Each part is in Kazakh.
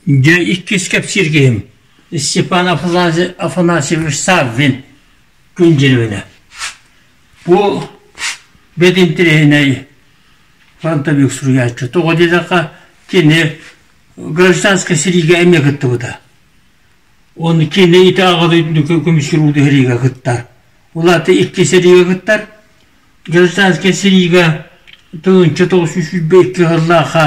Де иккескеп Сергеем, Степан Афанасьевич Саввин күнжервіне. Бұл бединтірейіней фронтовик сұруячы. Тоғы дедіға кені гражданская сериге әме күтті бұда. Оны кені иті ағадойдың көмішкіруді хериге күттар. Олаты икке сериге күттар. Гражданская сериге тұғынчы 902 ғыллаға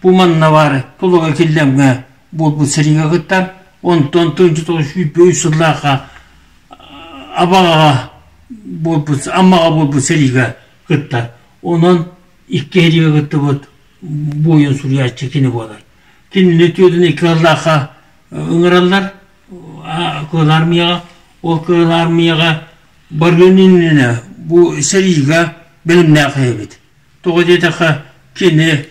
бұманна бары тұлыға келдемге бұл сериге күттар. Онтон тұғынчы 902 ғыллаға абаға аммаға бұл сериге күттар. Onun iki heriye gitti bu oyun Suriye çekini bolar. Kim ne diyordun iki Allah'a ıngırarlar, kılarmaya, o kılarmaya bargınınına bu seriye benim ne kaybet. Doğru dedika kini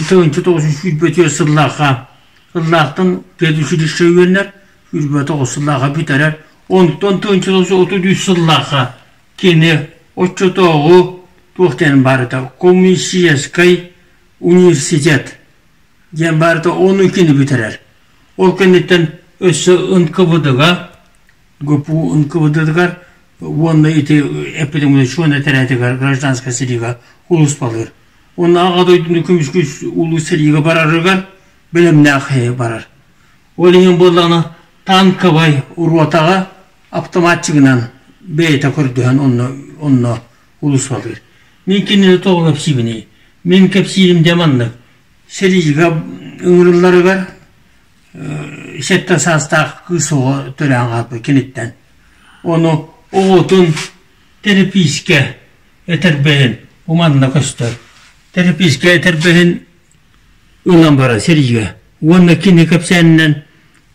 tığınçı doğusun şürbetiyor sıllaha, Allah'tan pedüşürü şeyvenler, şürbeti o sıllaha biterer. Ondan tığınçı doğusun oturduğu sıllaha kini o çoğu Тухтен барыта комиссияскай университет. Ген барыта 12-ни бітірер. Ол кенеттен өсі НКВД-га, ГПУ НКВД-дагар, онны ити эпидемия шуына тәрәтігар гражданская серига улус балыр. Оны ағадойдың көмішкөз улус серига барарыгар, білімне ақайы барар. Ол ең болағына танковай урватаға автоматчығынан бейта көрдіған онны улус балыр. Мен кенені тоғылап сибіне, мен кәпсейім деманлық, сережіға ұңырыларығар, шетті састақ қысуға төлен қалпы кенеттен. Оны оғытын терапийске әтірбәйін, ұманына көстір. Терапийске әтірбәйін ұлан бара сережіға. Оны кені кәпсәнінен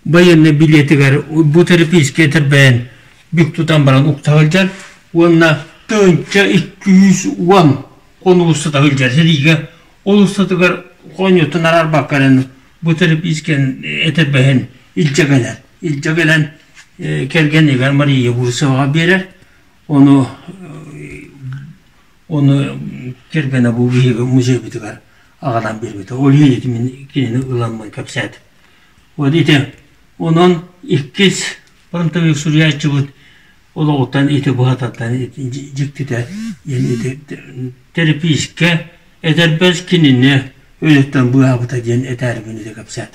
байынны билетігер, бұл терапийске әтірбәйін бүк тұтан баран ұқтағылжар, оны Тönçe 210 konu ustada hılcar seriga ol ustadıgar konyotun arar bakarın bu tarif isken eterbehen ilce gelen kergenigar Mariya Bursa'ya verir onu kergene bu bir müze bitigar ağadan bir bitigar ol yönetimin kinini ılanmayı kapsaydı o dite onun ikiz Frontovik Suriyaçı bud Oğuz'tan iti bu hatattan cikti de yani terapiyske eder bez kinini öyletten bu habita diyen eder beni de kapsat.